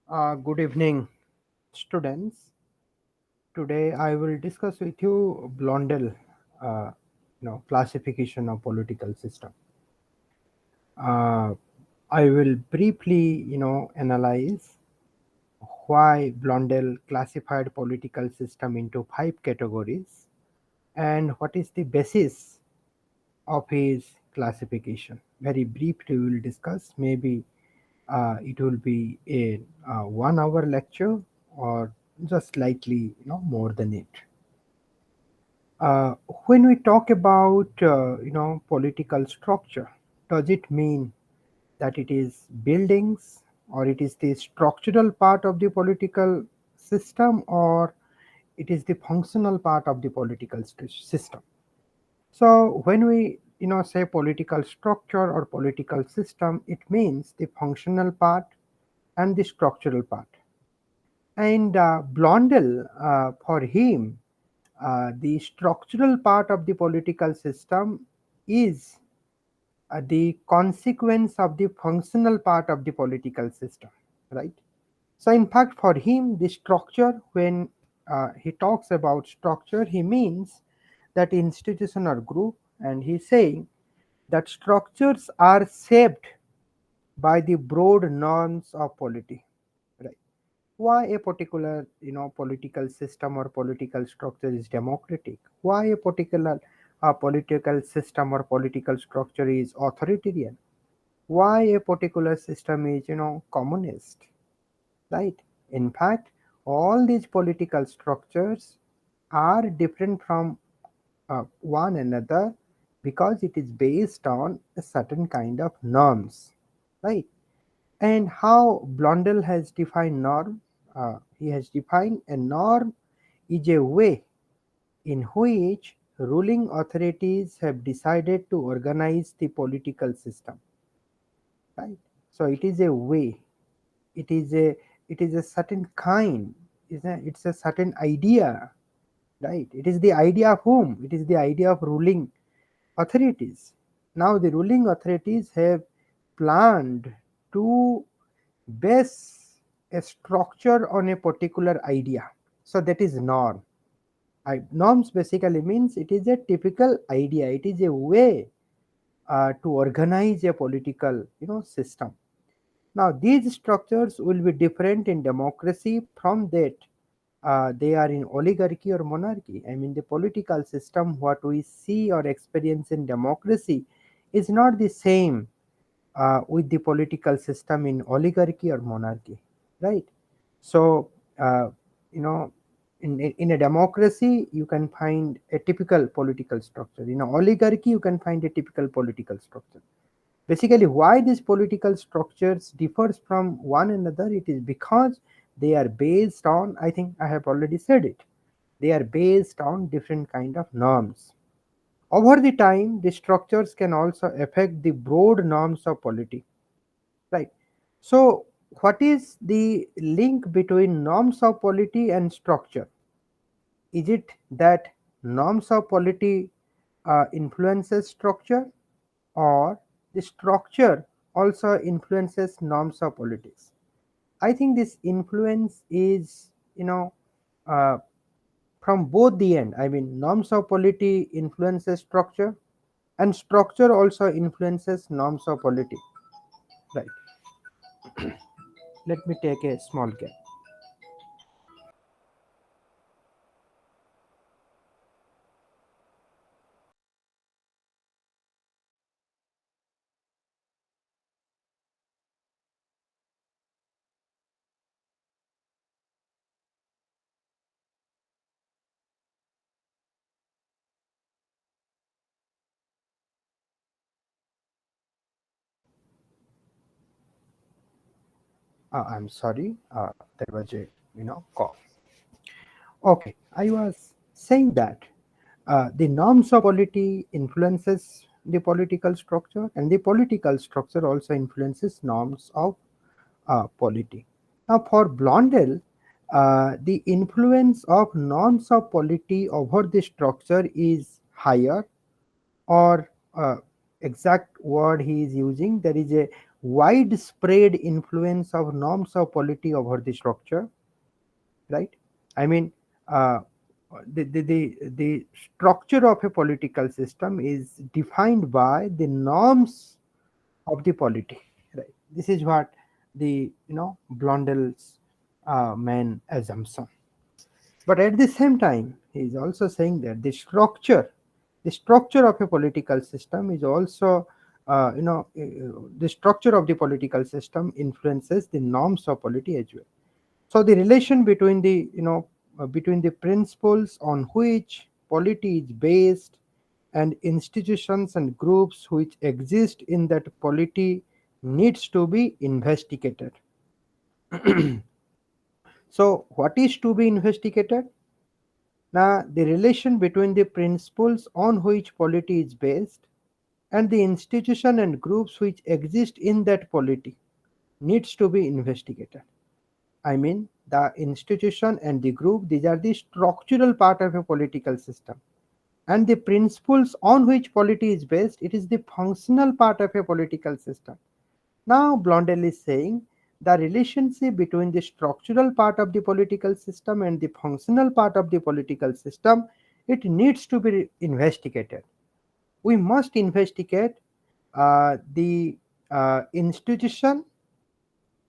Good evening, students. Today I will discuss with you Blondel, classification of political system. Uh, I will briefly, analyze why Blondel classified political system into five categories and what is the basis of his classification. Very briefly, we will discuss. Maybe it will be a 1 hour lecture or just slightly more than it. uh, when we talk about political structure, does it mean that it is buildings, or it is the structural part of the political system, or it is the functional part of the political system? So when we say political structure or political system, it means the functional part and the structural part. And Blondel, for him, the structural part of the political system is the consequence of the functional part of the political system, right? So, in fact, for him, the structure, when he talks about structure, he means that institution or group, and he's saying that structures are shaped by the broad norms of polity, right? Why a particular political system or political structure is democratic, why a particular political system or political structure is authoritarian, why a particular system is communist, right? In fact, all these political structures are different from one another because it is based on a certain kind of norms, right? And how Blondel has defined norm? He has defined a norm is a way in which ruling authorities have decided to organize the political system, right? So it is a way. It is a certain kind. It's a certain idea, right? It is the idea of whom? It is the idea of ruling authorities. Now the ruling authorities have planned to base a structure on a particular idea. So that is norm. Norms basically means it is a typical idea. It is a way to organize a political system. Now these structures will be different in democracy from that they are in oligarchy or monarchy. I mean, the political system what we see or experience in democracy is not the same with the political system in oligarchy or monarchy, right? So, uh, you know, in a democracy, you can find a typical political structure. In an oligarchy, you can find a typical political structure. Basically, why these political structures differs from one another, it is because they are based on, I think I have already said it, they are based on different kind of norms. Over the time, the structures can also affect the broad norms of polity, right? So, what is the link between norms of polity and structure? Is it that norms of polity influences structure, or the structure also influences norms of politics? I think this influence is, uh, from both the end. I mean, norms of polity influences structure, and structure also influences norms of polity. Right. Let me take a small gap. I'm sorry. There was a cough. Okay, I was saying that the norms of polity influences the political structure, and the political structure also influences norms of polity. Now, for Blondel, the influence of norms of polity over the structure is higher, or exact word he is using, there is a widespread influence of norms of polity over the structure, right? I mean, uh, the structure of a political system is defined by the norms of the polity, right? This is what the Blondel's main assumption. But at the same time, he is also saying that the structure of a political system is also, the structure of the political system influences the norms of polity as well. So the relation between between the principles on which polity is based and institutions and groups which exist in that polity needs to be investigated. So what is to be investigated? Now, the relation between the principles on which polity is based and the institution and groups which exist in that polity needs to be investigated. I mean, the institution and the group, these are the structural part of a political system. And the principles on which polity is based, it is the functional part of a political system. Now, Blondel is saying the relationship between the structural part of the political system and the functional part of the political system, it needs to be investigated. We must investigate the institution,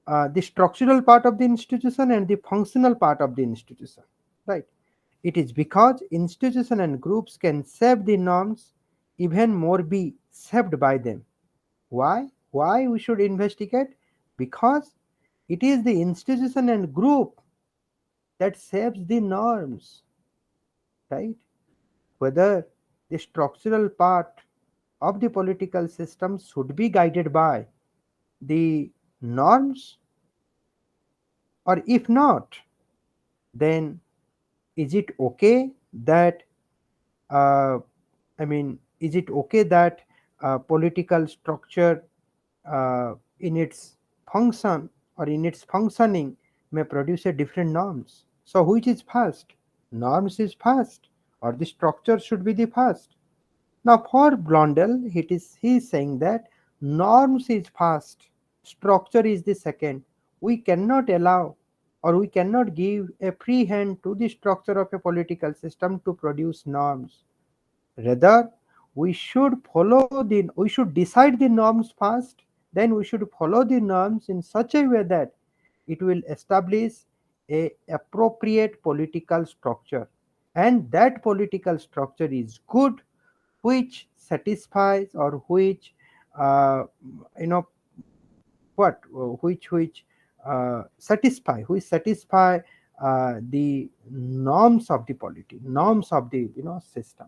the structural part of the institution and the functional part of the institution, right? It is because institution and groups can shape the norms, even more be shaped by them. Why we should investigate? Because it is the institution and group that shapes the norms, right? Whether the structural part of the political system should be guided by the norms, or if not, then is it okay that uh, is it okay that political structure in its function or in its functioning may produce a different norms? So which is first? Norms is first, or the structure should be the first? Now for Blondel, he is saying that norms is first, structure is the second. We cannot allow, or we cannot give a free hand to the structure of a political system to produce norms. Rather, we should decide the norms first, then we should follow the norms in such a way that it will establish a appropriate political structure, and that political structure is good, which satisfies, or which uh, you know which satisfy the norms of the polity, norms of the system.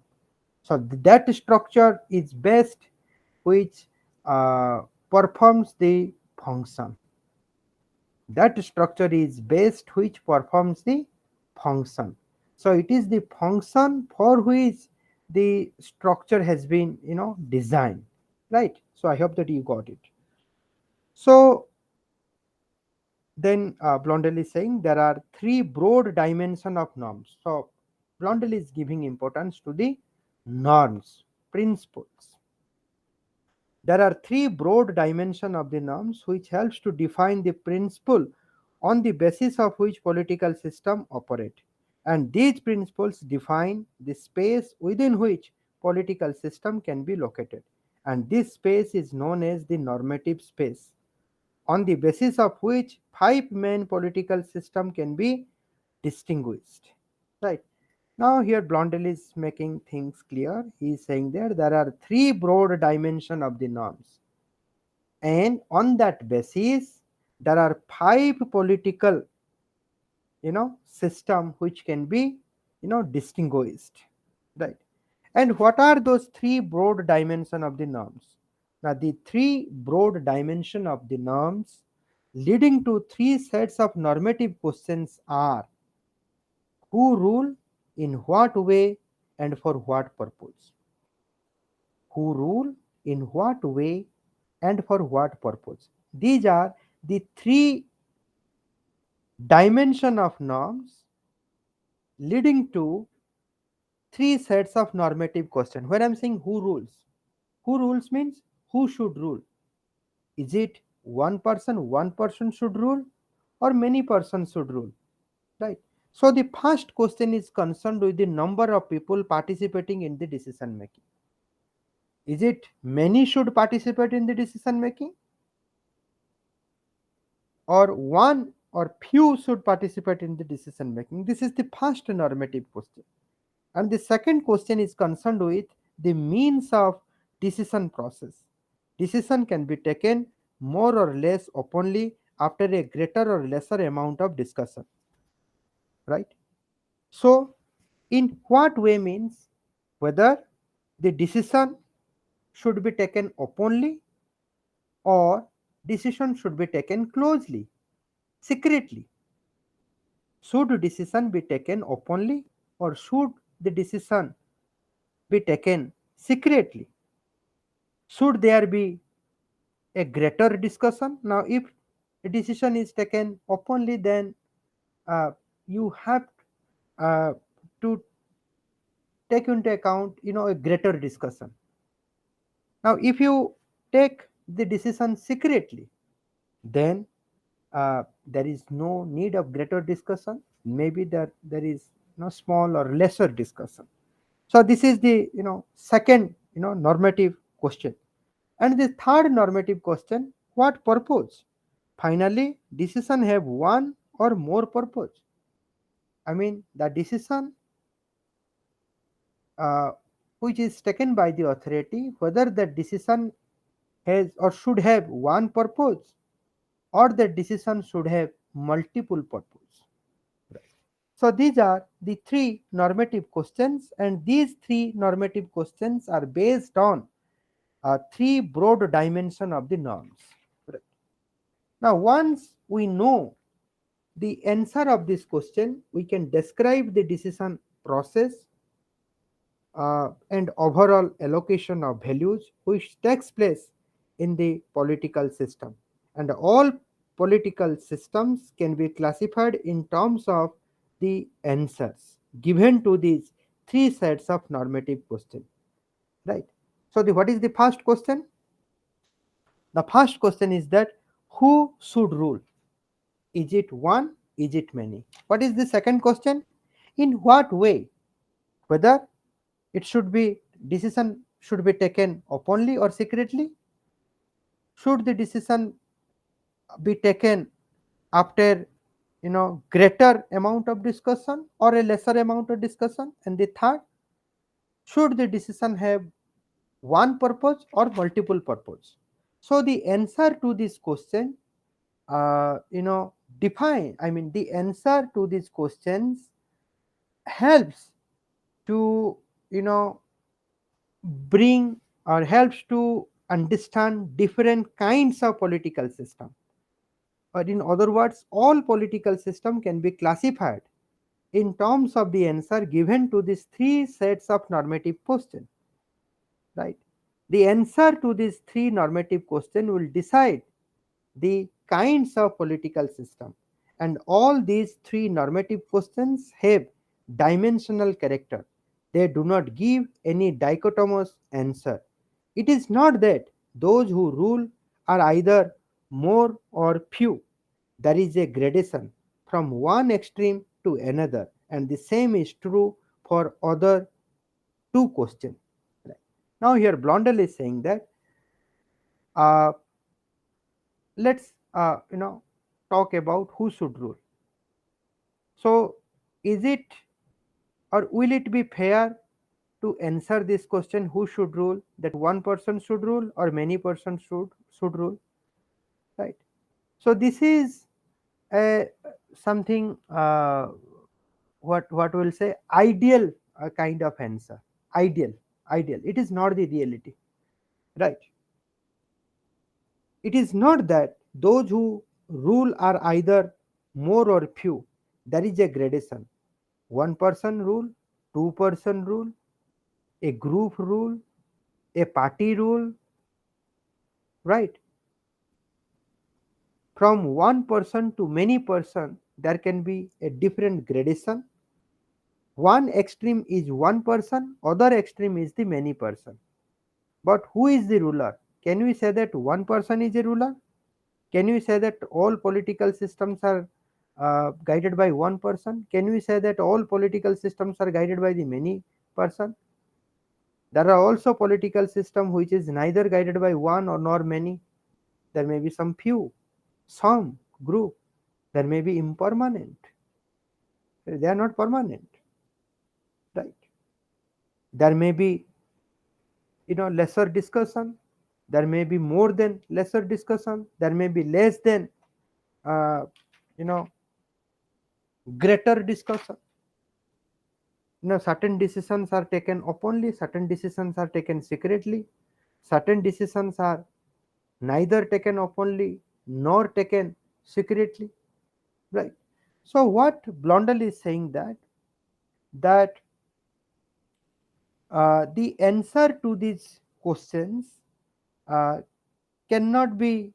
So that structure is best, which performs the function. That structure is best which performs the function. So it is the function for which the structure has been designed, right? So I hope that you got it. So then Blondel is saying there are three broad dimension of norms. So Blondel is giving importance to the norms, principles. There are three broad dimensions of the norms which helps to define the principle on the basis of which political system operate. And these principles define the space within which political system can be located. And this space is known as the normative space, on the basis of which five main political system can be distinguished. Right. Now here Blondel is making things clear. He is saying that there are three broad dimensions of the norms. And on that basis, there are five political system which can be distinguished. Right. And what are those three broad dimensions of the norms? Now the three broad dimension of the norms leading to three sets of normative questions are: who rule, in what way, and for what purpose? Who rule, in what way, and for what purpose? These are the three dimension of norms leading to three sets of normative questions. When I'm saying who rules means who should rule. Is it one person should rule, or many persons should rule, right? So the first question is concerned with the number of people participating in the decision making. Is it many should participate in the decision making, or one or few should participate in the decision making? This is the first normative question. And the second question is concerned with the means of decision process. Decision can be taken more or less openly after a greater or lesser amount of discussion, right? So, in what way means whether the decision should be taken openly, or decision should be taken closely, secretly. Should decision be taken openly, or should the decision be taken secretly? Should there be a greater discussion? Now, if a decision is taken openly, then you have uh, to take into account, a greater discussion. Now, if you take the decision secretly, then there is no need of greater discussion. Maybe there is no small or lesser discussion. So this is the second normative question. And the third normative question: what purpose? Finally, decision have one or more purpose. I mean, the decision uh, which is taken by the authority, whether the decision has or should have one purpose, or the decision should have multiple purpose. So these are the three normative questions, and these three normative questions are based on three broad dimension of the norms. Right. Now, once we know the answer of this question, we can describe the decision process and overall allocation of values which takes place in the political system. And all political systems can be classified in terms of the answers given to these three sets of normative question. Right. So what is the first question? The first question is that who should rule? Is it one? Is it many? What is the second question? In what way? Whether it should be decision should be taken openly or secretly? Should the decision be taken after greater amount of discussion or a lesser amount of discussion? And the third, should the decision have one purpose or multiple purpose? So the answer to this question, define. I mean, the answer to these questions helps to bring or helps to understand different kinds of political system. Or in other words, all political system can be classified in terms of the answer given to these three sets of normative question, right? The answer to these three normative question will decide the kinds of political system, and all these three normative questions have dimensional character. They do not give any dichotomous answer. It is not that those who rule are either more or few. There is a gradation from one extreme to another, and the same is true for other two questions. Now here Blondel is saying that uh, let's talk about who should rule. So is it or will it be fair to answer this question, who should rule, that one person should rule or many persons should rule, right? So this is a something what we'll say ideal kind of answer. Ideal, it is not the reality, right? It is not that those who rule are either more or few. There is a gradation: one person rule, two-person rule, a group rule, a party rule, right? From one person to many person, there can be a different gradation. One extreme is one person, other extreme is the many person. But who is the ruler? Can we say that one person is a ruler? Can we say that all political systems are guided by one person? Can we say that all political systems are guided by the many person? There are also political system which is neither guided by one or nor many. There may be some few, some group. There may be impermanent. They are not permanent, right? There may be, lesser discussion. There may be more than lesser discussion. There may be less than, uh, you know, greater discussion. Certain decisions are taken openly, certain decisions are taken secretly, certain decisions are neither taken openly nor taken secretly, right? So what Blondel is saying that the answer to these questions uh, cannot be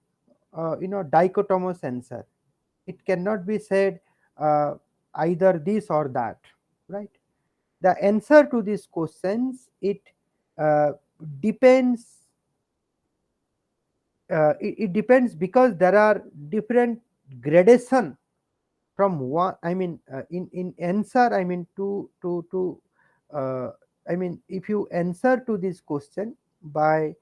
dichotomous answer. It cannot be said uh, either this or that, right? The answer to these questions, it uh, depends, it depends because there are different gradation from one, I mean, in answer, I mean, to uh, I mean, if you answer to this question by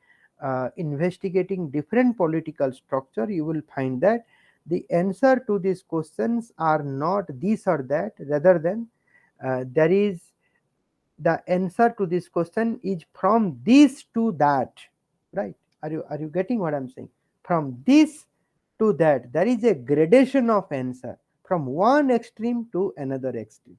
investigating different political structure, you will find that the answer to these questions are not this or that, rather than there is, the answer to this question is from this to that, right? Are you getting what I'm saying? From this to that, there is a gradation of answer from one extreme to another extreme,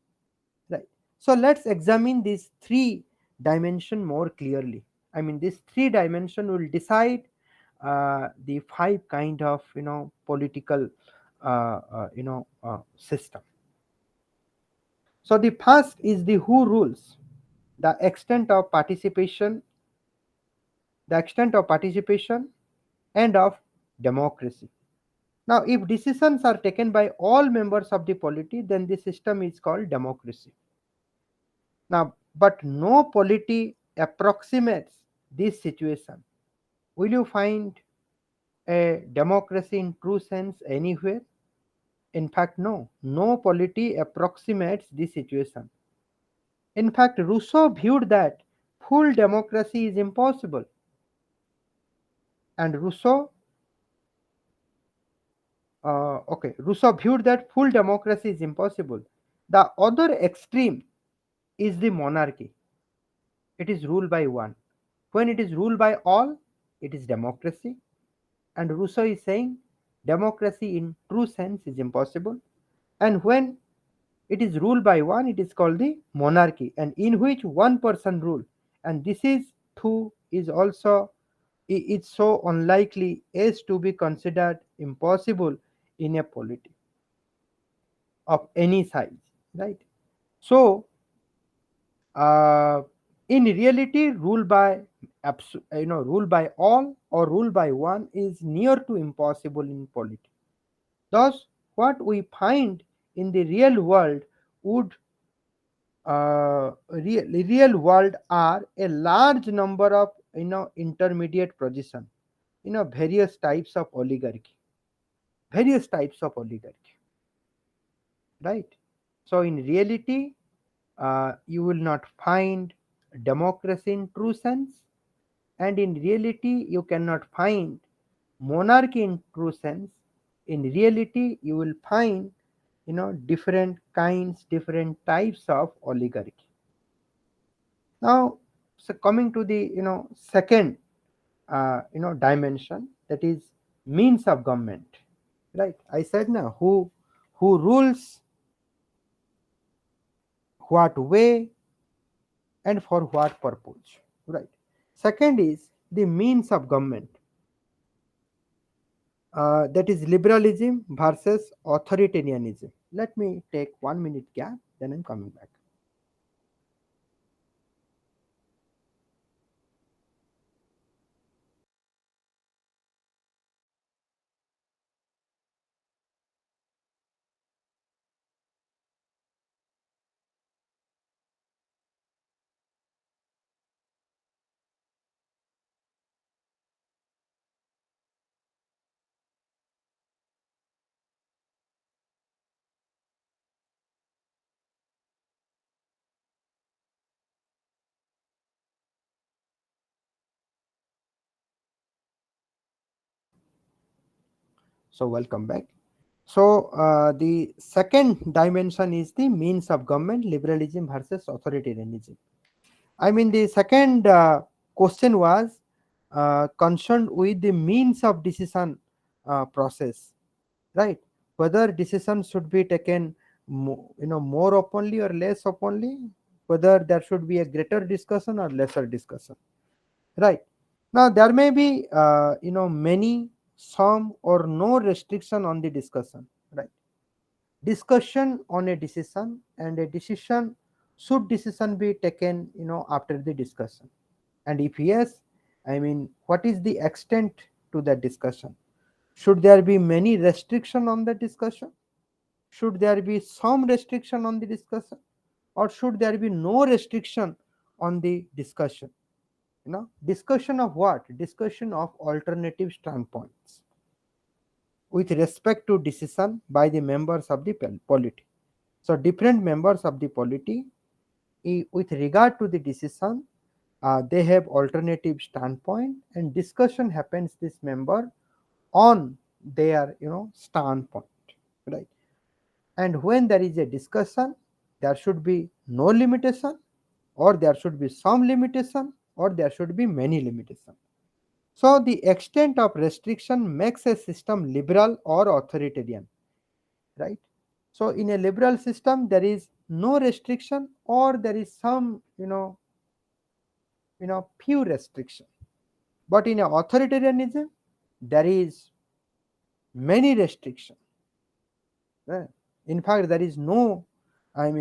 right? So let's examine these three dimension more clearly. I mean, this three dimension will decide the five kind of political system. So the first is the who rules, the extent of participation, the extent of participation and of democracy. Now, if decisions are taken by all members of the polity, then the system is called democracy. Now, but no polity approximates this situation. Will you find a democracy in true sense anywhere? In fact, no. No polity approximates this situation. In fact, Rousseau viewed that full democracy is impossible. And Rousseau viewed that full democracy is impossible. The other extreme is the monarchy. It is ruled by one. When it is ruled by all, it is democracy. And Rousseau is saying democracy in true sense is impossible. And when it is ruled by one, it is called the monarchy, and in which one person rule. And this is too is also, it's so unlikely as to be considered impossible in a polity of any size, right? So, uh, in reality, rule by all or rule by one is near to impossible in polity. Thus, what we find in the real world would real world are a large number of intermediate position, various types of oligarchy, various types of oligarchy, right? So in reality, you will not find democracy in true sense, and in reality you cannot find monarchy in true sense. In reality you will find different kinds, different types of oligarchy. Now, so coming to the second dimension, that is means of government, right? I said now who rules, what way, and for what purpose, right? Second is the means of government, that is liberalism versus authoritarianism. Let me take 1 minute gap, then I'm coming back. So welcome back. So the second dimension is the means of government, liberalism versus authoritarianism. I mean, the second question was concerned with the means of decision process, right? Whether decisions should be taken, more openly or less openly, whether there should be a greater discussion or lesser discussion, right? Now there may be, many, some, or no restriction on the discussion, right? Discussion on a decision, and a decision, should decision be taken, after the discussion, and if yes, I mean, what is the extent to that discussion? Should there be many restriction on the discussion? Should there be some restriction on the discussion, or should there be no restriction on the discussion? Discussion of what? Discussion of alternative standpoints with respect to decision by the members of the polity. So different members of the polity, with regard to the decision, they have alternative standpoint, and discussion happens this member on their, standpoint, right? And when there is a discussion, there should be no limitation, or there should be some limitation, or there should be many limitation. So the extent of restriction makes a system liberal or authoritarian, right? So in a liberal system, there is no restriction, or there is some, few restriction. But in a authoritarianism, there is many restriction. Right? In fact, there is no, there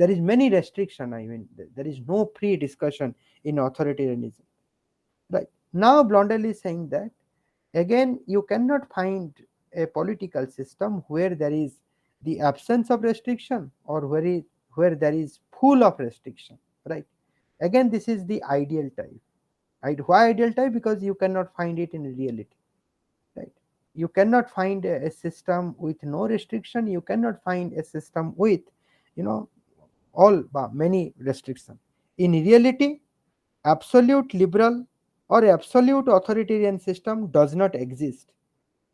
is many restriction. I mean, there is no pre-discussion in authoritarianism. Right now, Blondel is saying that again, you cannot find a political system where there is the absence of restriction, or where there is full of restriction. Right? Again, this is the ideal type. Right? Why ideal type? Because you cannot find it in reality. Right? You cannot find a system with no restriction. You cannot find a system with, you know all many restriction. In reality, absolute liberal or absolute authoritarian system does not exist.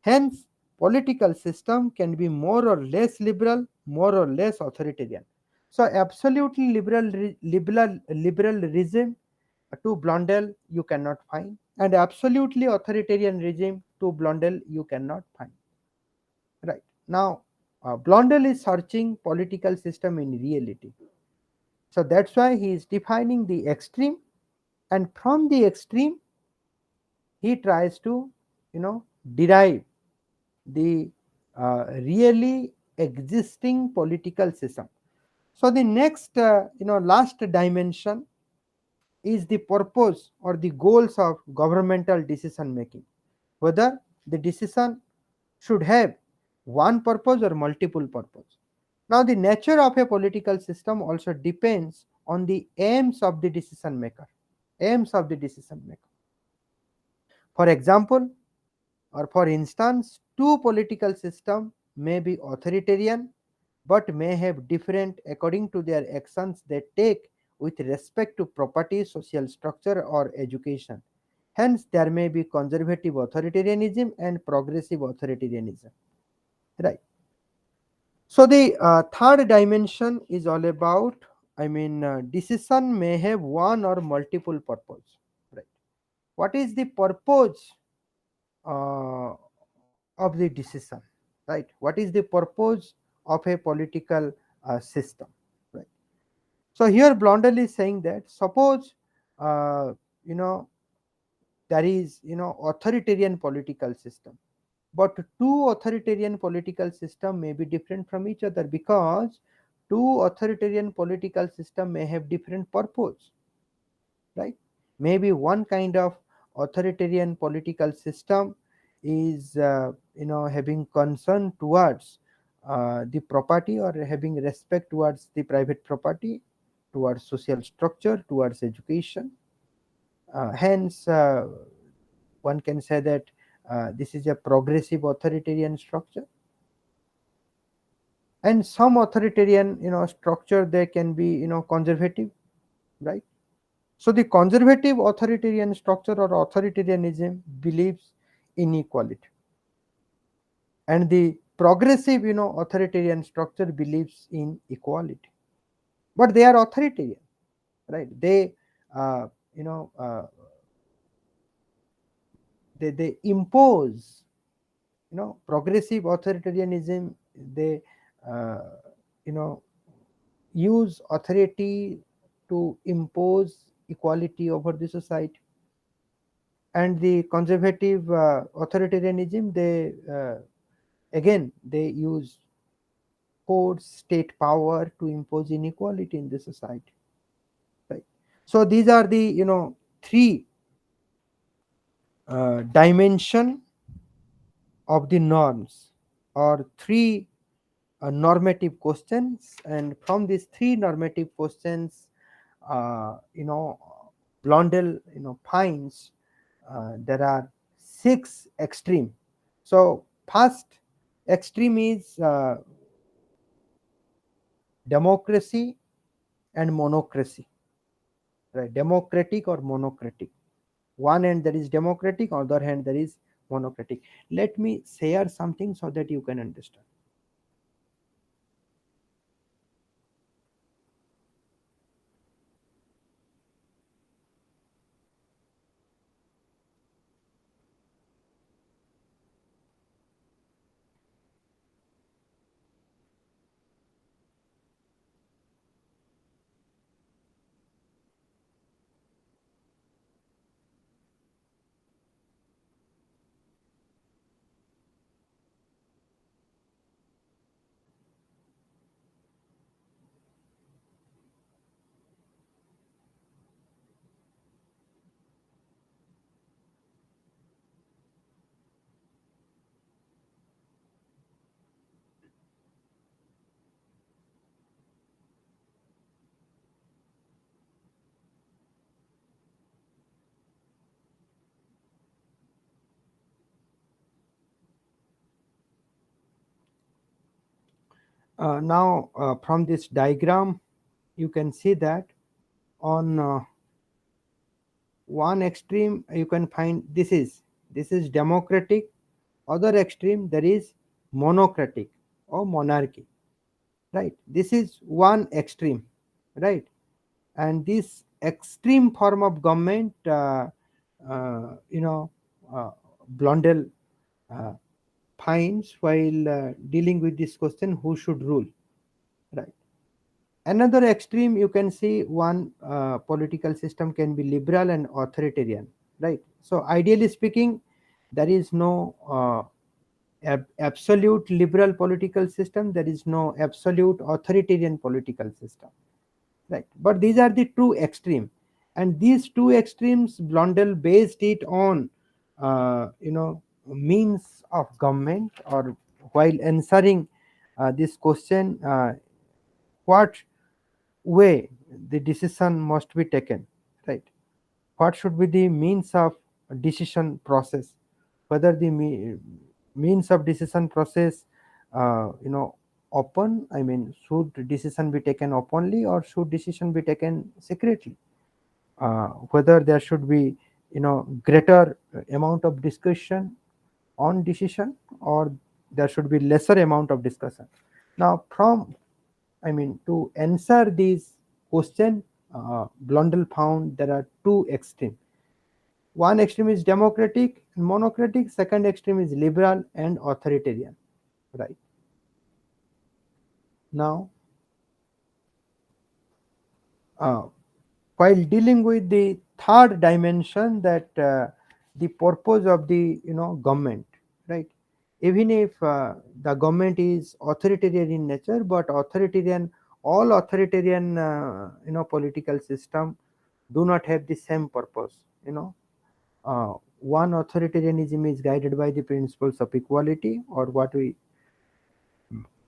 Hence, political system can be more or less liberal, more or less authoritarian. So absolutely liberal regime to Blondel you cannot find, and absolutely authoritarian regime to Blondel you cannot find. Right now, Blondel is searching political system in reality. So that's why he is defining the extreme, and from the extreme he tries to, derive the really existing political system. So the next, last dimension is the purpose or the goals of governmental decision making, whether the decision should have one purpose or multiple purpose. Now the nature of a political system also depends on the aims of the decision maker. Aims of the decision maker. For example, or for instance, two political systems may be authoritarian but may have different according to their actions they take with respect to property, social structure, or education. Hence, there may be conservative authoritarianism and progressive authoritarianism. Right. So the third dimension is all about, decision may have one or multiple purpose. Right. What is the purpose uh, of the decision? Right. What is the purpose of a political system? Right. So here Blondel is saying that suppose, uh, you know there is, authoritarian political system, but two authoritarian political system may be different from each other, because two authoritarian political system may have different purpose, right? Maybe one kind of authoritarian political system is, having concern towards the property, or having respect towards the private property, towards social structure, towards education. Hence, one can say that this is a progressive authoritarian structure. And some authoritarian, structure, they can be, conservative, right? So the conservative authoritarian structure or authoritarianism believes in equality. And the progressive, authoritarian structure believes in equality, but they are authoritarian, right? Uh, you know uh, they impose, progressive authoritarianism. They uh, you know use authority to impose equality over the society. And the conservative authoritarianism, they again they use courts, state power to impose inequality in the society, right? So these are the, three dimension of the norms, or three normative questions. And from these three normative questions, Blondel, finds there are six extreme. So first extreme is democracy and monocracy, right? Democratic or monocratic. One hand there is democratic, other hand there is monocratic. Let me share something so that you can understand. Now from this diagram you can see that on one extreme you can find this is democratic, other extreme there is monocratic or monarchy, right? This is one extreme, right? And this extreme form of government, uh, you know uh, Blondel uh, finds while dealing with this question, who should rule, right? Another extreme you can see, one political system can be liberal and authoritarian, right? So ideally speaking, there is no absolute liberal political system, there is no absolute authoritarian political system, right? But these are the two extreme, and these two extremes Blondel based it on means of government, or while answering this question, what way the decision must be taken, right? What should be the means of decision process, whether the means of decision process open, I mean, should decision be taken openly or should decision be taken secretly, whether there should be greater amount of discussion on decision, or there should be lesser amount of discussion. Now from, I mean, to answer this question, Blondel found there are two extremes. One extreme is democratic and monocratic. Second extreme is liberal and authoritarian. Right. Now, uh, while dealing with the third dimension, that the purpose of the government, right? Even if the government is authoritarian in nature, but all authoritarian political system do not have the same purpose. One authoritarianism is guided by the principles of equality, or what we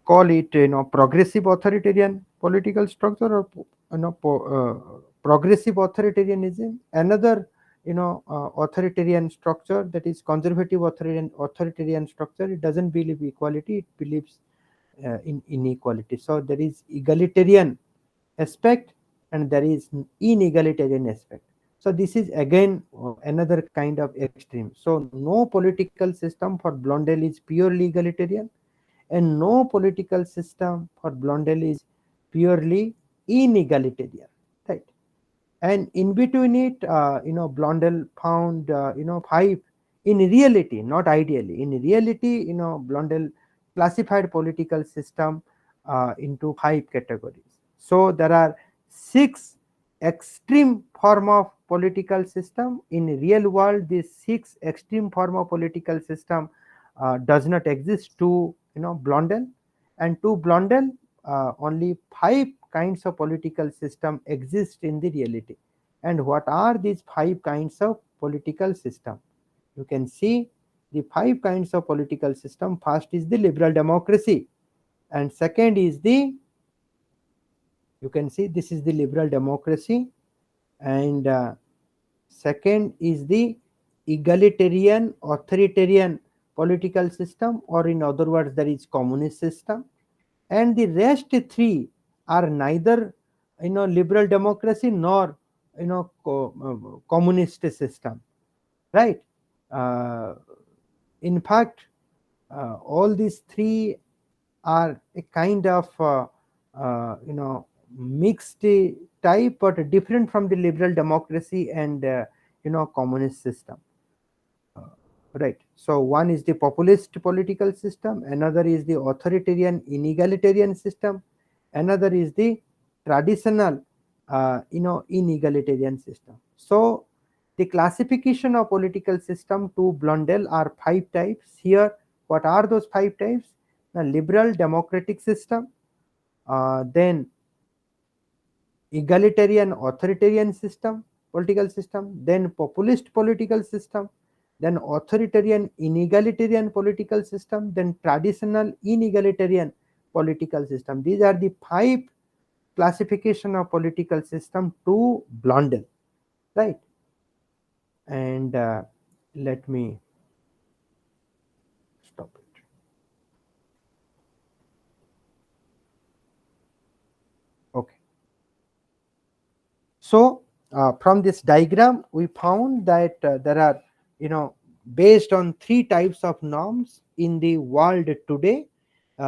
call it, progressive authoritarian political structure, or progressive authoritarianism. Another authoritarian structure, that is conservative authoritarian structure, it doesn't believe equality, it believes in inequality. So there is egalitarian aspect and there is inegalitarian aspect. So this is again another kind of extreme. So no political system for Blondel is purely egalitarian, and no political system for Blondel is purely inegalitarian, right? And in between it, Blondel found, five, in reality, not ideally, in reality, Blondel classified political system into five categories. So there are six extreme form of political system. In real world, this six extreme form of political system does not exist to, Blondel. And to Blondel, only five kinds of political system exist in the reality. And what are these five kinds of political system? You can see the five kinds of political system. First is the liberal democracy, and second is the, you can see this is the liberal democracy, and second is the egalitarian authoritarian political system, or in other words, there is communist system. And the rest three are neither, liberal democracy nor, communist system, right? uh, in fact, all these three are a kind of, mixed type, but different from the liberal democracy and, communist system. Right. So one is the populist political system, another is the authoritarian inegalitarian system, another is the traditional, inegalitarian system. So the classification of political system to Blondel are five types. Here, what are those five types? The liberal democratic system, then egalitarian authoritarian system, political system, then populist political system, then authoritarian inegalitarian political system, then traditional inegalitarian political system. These are the five classification of political system to Blondel, right? And let me stop it. Okay. So from this diagram, we found that there are, you know, based on three types of norms in the world today,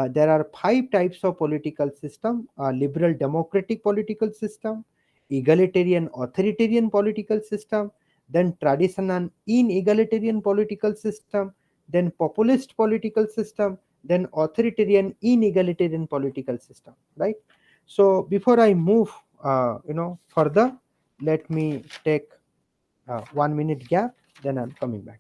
there are five types of political system: liberal democratic political system, egalitarian authoritarian political system, then traditional inegalitarian political system, then populist political system, then authoritarian inegalitarian political system, right? So before I move, further, let me take 1 minute gap, then I'm coming back.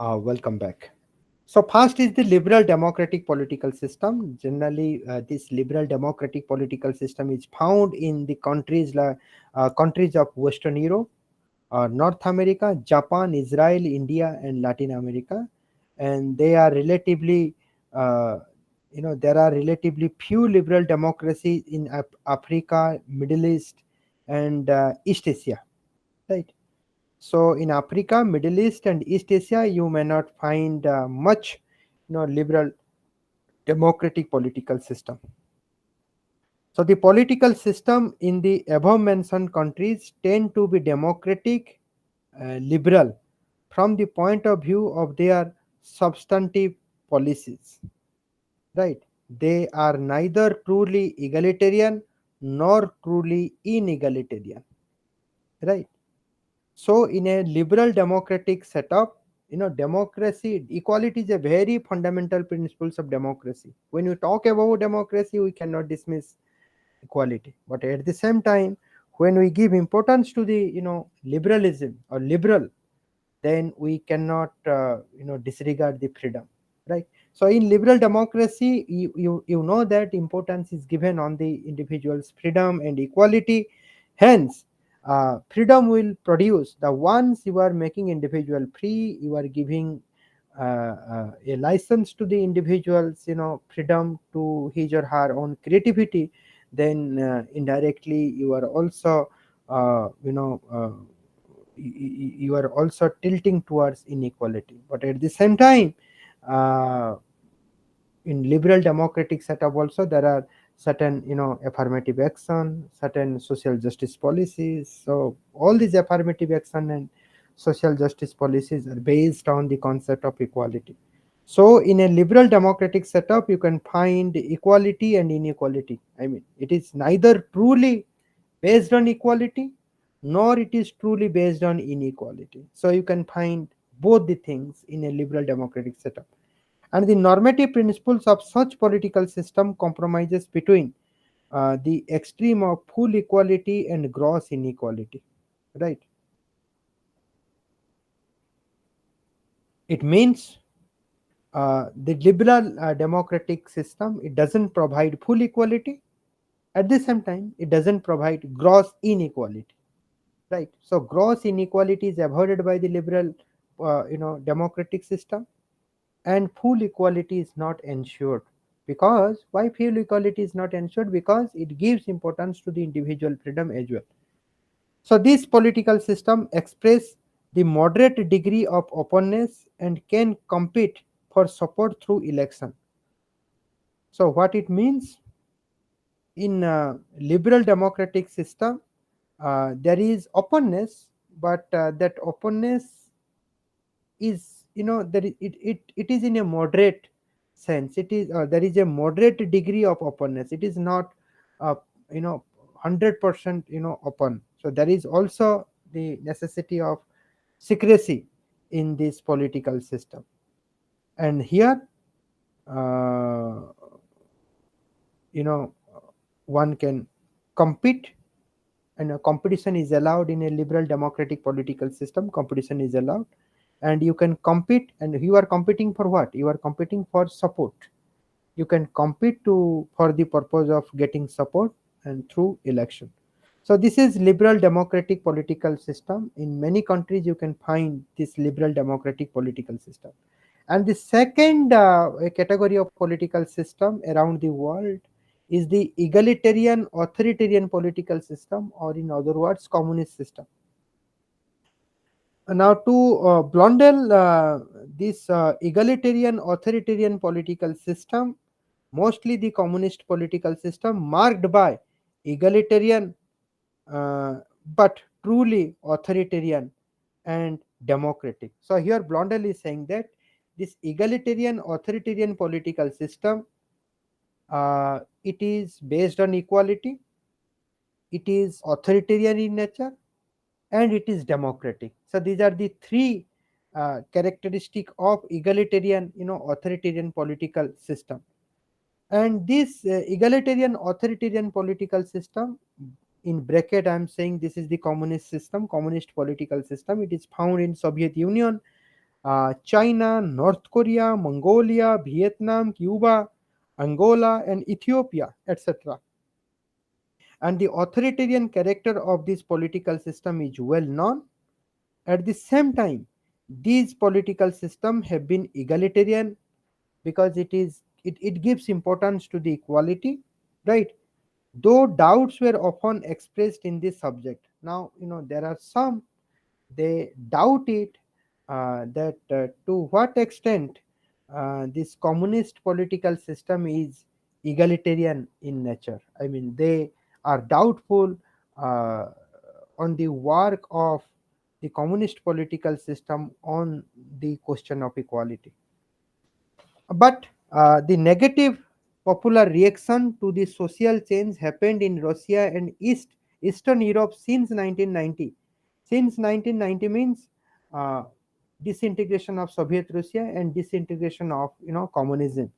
Welcome back. So first is the liberal democratic political system. Generally, this liberal democratic political system is found in the countries of Western Europe, North America, Japan, Israel, India, and Latin America, and they are relatively, there are relatively few liberal democracies in Africa, Middle East, and East Asia, right? So in Africa, Middle East, and East Asia, you may not find much, liberal democratic political system. So the political system in the above mentioned countries tend to be democratic, liberal from the point of view of their substantive policies, right? They are neither truly egalitarian nor truly inegalitarian, right? So in a liberal democratic setup, democracy, equality is a very fundamental principles of democracy. When you talk about democracy, we cannot dismiss equality. But at the same time, when we give importance to the, liberalism or liberal, then we cannot, disregard the freedom, right? So in liberal democracy, you know that importance is given on the individual's freedom and equality. Hence, freedom will produce the once you are making individual free, you are giving a license to the individual's freedom to his or her own creativity. Then indirectly you are also you are also tilting towards inequality. But at the same time, uh, in liberal democratic setup also there are certain affirmative action, certain social justice policies. So all these affirmative action and social justice policies are based on the concept of equality. So in a liberal democratic setup you can find equality and inequality. I mean, it is neither truly based on equality nor it is truly based on inequality. So you can find both the things in a liberal democratic setup. And the normative principles of such political system compromises between the extreme of full equality and gross inequality, right? It means the liberal democratic system, it doesn't provide full equality. At the same time, it doesn't provide gross inequality, right? So gross inequality is avoided by the liberal democratic system, and full equality is not ensured. Because why full equality is not ensured? Because it gives importance to the individual freedom as well. So this political system express the moderate degree of openness and can compete for support through election. So what it means, in liberal democratic system, there is openness, but that openness is, it is in a moderate sense. It is, there is a moderate degree of openness. It is not uh, 100% open. So there is also the necessity of secrecy in this political system. And here, uh, you know one can compete, and a competition is allowed in a liberal democratic political system. Competition is allowed, and you can compete, and you are competing for what? You are competing for support. You can compete to for the purpose of getting support and through election. So this is liberal democratic political system. In many countries you can find this liberal democratic political system. And the second category of political system around the world is the egalitarian authoritarian political system, or in other words, communist system. Now, to Blondel, this egalitarian authoritarian political system, mostly the communist political system, marked by egalitarian uh, but truly authoritarian and democratic. So here Blondel is saying that this egalitarian authoritarian political system, it is based on equality, it is authoritarian in nature, and it is democratic. So these are the three characteristic of egalitarian authoritarian political system. And this egalitarian authoritarian political system, in bracket I am saying this is the communist system, communist political system. It is found in Soviet Union, China, North Korea, Mongolia, Vietnam, Cuba, Angola, and Ethiopia, etc. And the authoritarian character of this political system is well known. At the same time, these political systems have been egalitarian because it gives importance to the equality, right? Though doubts were often expressed in this subject. Now, there are some, they doubt it, that to what extent this communist political system is egalitarian in nature. I mean, they are doubtful uh, on the work of the communist political system on the question of equality. But the negative popular reaction to the social change happened in Russia and Eastern Europe since 1990. Since 1990 means uh, disintegration of Soviet Russia and disintegration of communism.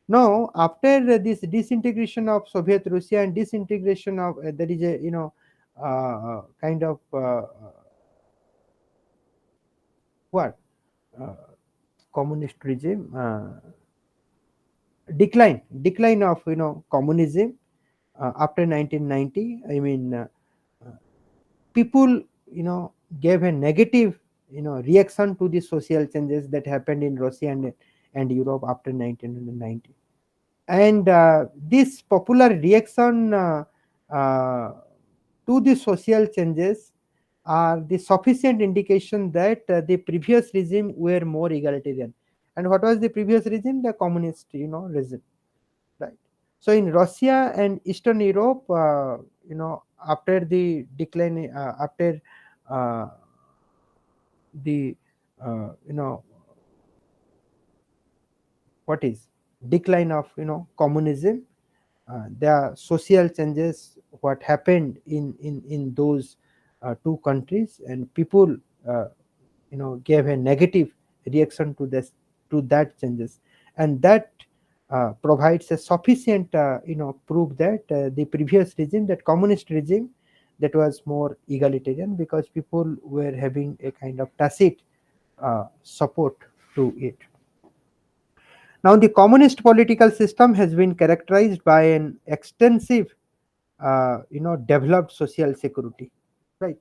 Now, after this disintegration of Soviet Russia and disintegration of there is a kind of what communist regime. decline of communism after 1990. I mean, uh, people gave a negative reaction to the social changes that happened in Russia and Europe after 1990. And this popular reaction uh, to the social changes are the sufficient indication that the previous regime were more egalitarian. And what was the previous regime? The communist regime, right? So in Russia and Eastern Europe, after the decline, after uh, the what is decline of communism, the social changes what happened in those two countries, and people uh, gave a negative reaction to this, to that changes. And that provides a sufficient proof that the previous regime, that communist regime, that was more egalitarian, because people were having a kind of tacit support to it. Now, the communist political system has been characterized by an extensive, developed social security, right?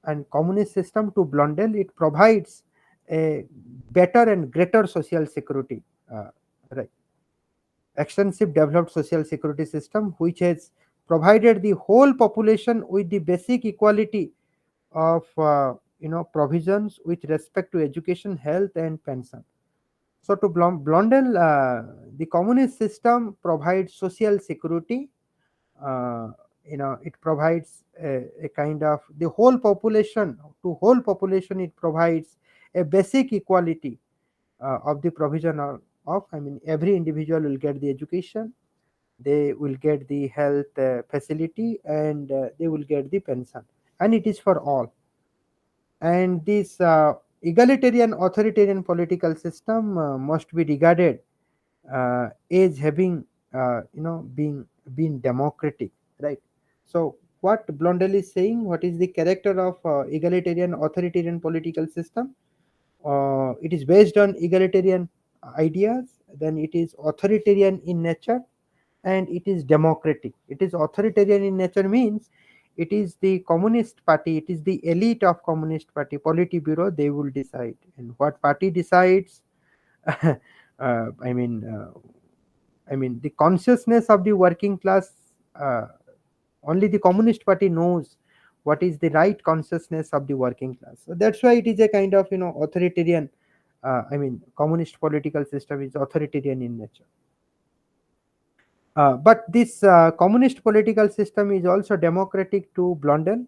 And communist system, to Blondel, it provides a better and greater social security, right? Extensive developed social security system which has provided the whole population with the basic equality of provisions with respect to education, health, and pension. So to Blondel, the communist system provides social security. Uh, it provides a kind of the whole population, to whole population. It provides a basic equality of the provision of. I mean, every individual will get the education. They will get the health facility, and they will get the pension, and it is for all. And this egalitarian authoritarian political system must be regarded as having being democratic, right? So what Blondel is saying, what is the character of egalitarian authoritarian political system? It is based on egalitarian ideas, then it is authoritarian in nature, and it is democratic. It is authoritarian in nature means it is the communist party, it is the elite of communist party, politburo, they will decide. And what party decides, I mean, the consciousness of the working class, uh, only the communist party knows what is the right consciousness of the working class. So that's why it is a kind of authoritarian. Communist political system is authoritarian in nature. But this communist political system is also democratic to Blondel.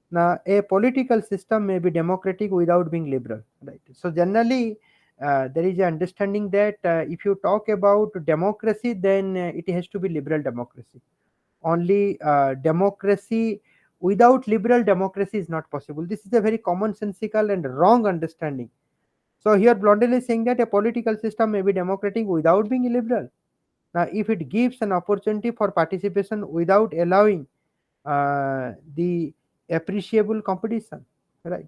Now, a political system may be democratic without being liberal, right? So generally, there is an understanding that if you talk about democracy, then it has to be liberal democracy. Only democracy without liberal democracy is not possible. This is a very commonsensical and wrong understanding. So here Blondel is saying that a political system may be democratic without being liberal. Now, if it gives an opportunity for participation without allowing the appreciable competition, right?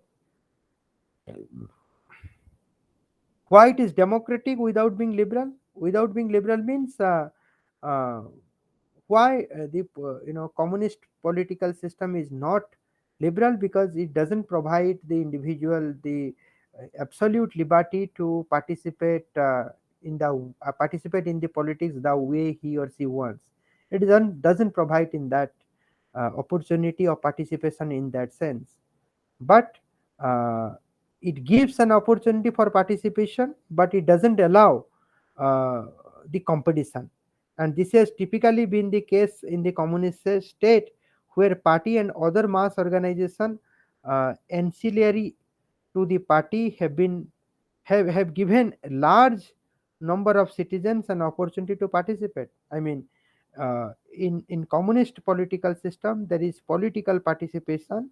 Why it is democratic without being liberal? Without being liberal means uh, why the communist political system is not liberal, because it doesn't provide the individual the absolute liberty to participate in the politics the way he or she wants. It doesn't provide in that opportunity of participation in that sense. But uh, it gives an opportunity for participation, but it doesn't allow uh, the competition. And this has typically been the case in the communist state, where party and other mass organization ancillary to the party have given a large number of citizens an opportunity to participate. In communist political system, there is political participation.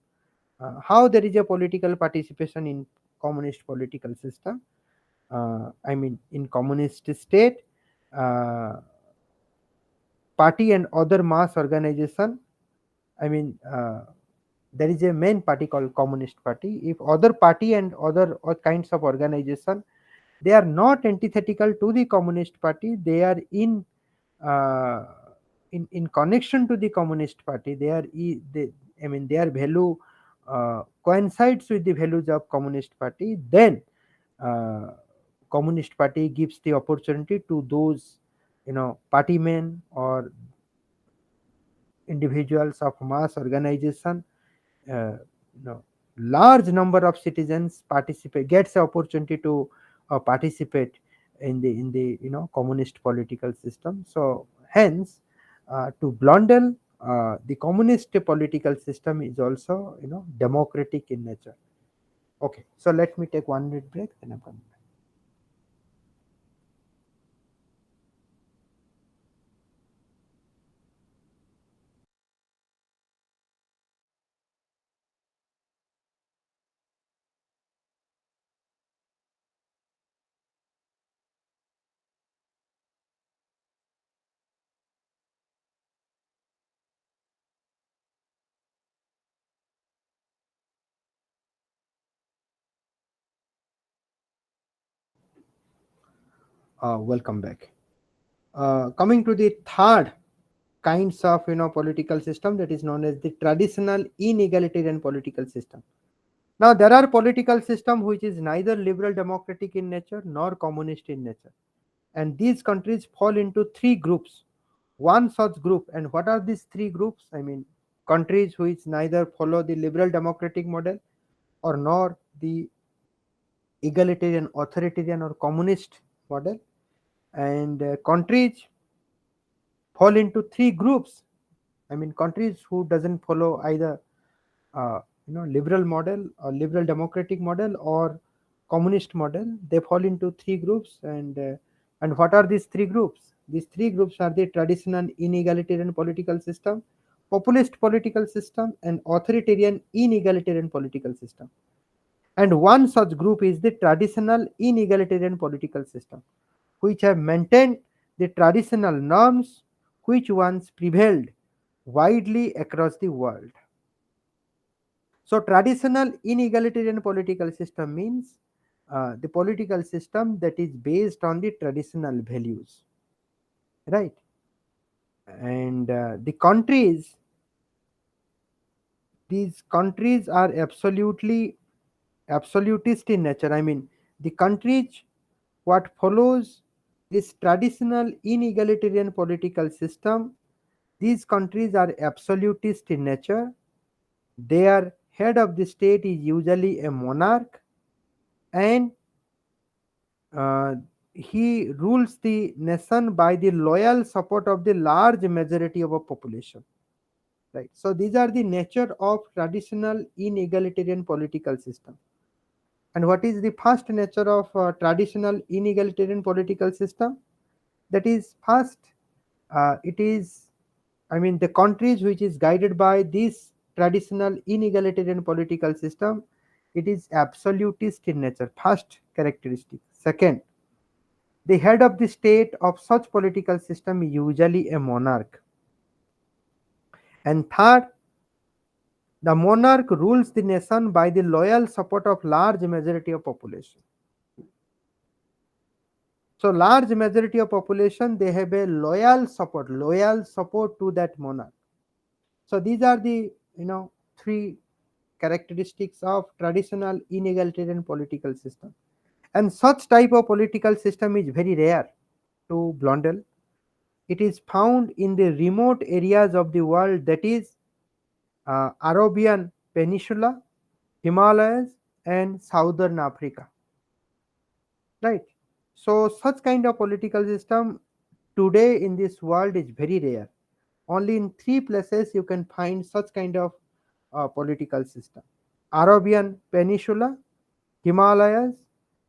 How there is a political participation in communist political system? In communist state, uh, party and other mass organization. I mean, there is a main party called Communist Party. If other party and other kinds of organization They are not antithetical to the Communist Party. They are uh, in connection to the Communist Party. I mean, their value coincides with the values of Communist Party. Then uh, Communist Party gives the opportunity to those, party men or individuals of mass organization, uh, you know, large number of citizens participate, gets the opportunity to participate in the communist political system. So hence, to Blondel, the communist political system is also democratic in nature. Okay, so let me take 1 minute break, then I'm coming back. Welcome back. Coming to the third kinds of political system, that is known as the traditional inegalitarian political system. Now there are political system which is neither liberal democratic in nature nor communist in nature, and these countries fall into three groups. One such group, and what are these three groups? I mean, countries which neither follow the liberal democratic model or nor the egalitarian authoritarian or communist model, and countries fall into three groups. I mean, countries who doesn't follow either liberal model or liberal democratic model or communist model. They fall into three groups, and what are these three groups? These three groups are the traditional inegalitarian political system, populist political system, and authoritarian inegalitarian political system. And one such group is the traditional inegalitarian political system, which have maintained the traditional norms which once prevailed widely across the world. So, traditional inegalitarian political system means the political system that is based on the traditional values, right? And these countries are absolutely absolutist in nature. I mean, the countries what follows this traditional inegalitarian political system, these countries are absolutist in nature. Their head of the state is usually a monarch, and uh, he rules the nation by the loyal support of the large majority of a population, right? So these are the nature of traditional inegalitarian political system. And what is the first nature of traditional inegalitarian political system? That is, first, it is, I mean, the countries which is guided by this traditional inegalitarian political system, it is absolutist in nature. First characteristic. Second, the head of the state of such political system is usually a monarch. And third, the monarch rules the nation by the loyal support of large majority of population. So large majority of population, they have a loyal support to that monarch. So these are the three characteristics of traditional inegalitarian political system. And such type of political system is very rare to Blondel. It is found in the remote areas of the world, that is Arabian Peninsula, Himalayas, and Southern Africa. Right. So such kind of political system today in this world is very rare. Only in three places you can find such kind of political system: Arabian Peninsula, Himalayas,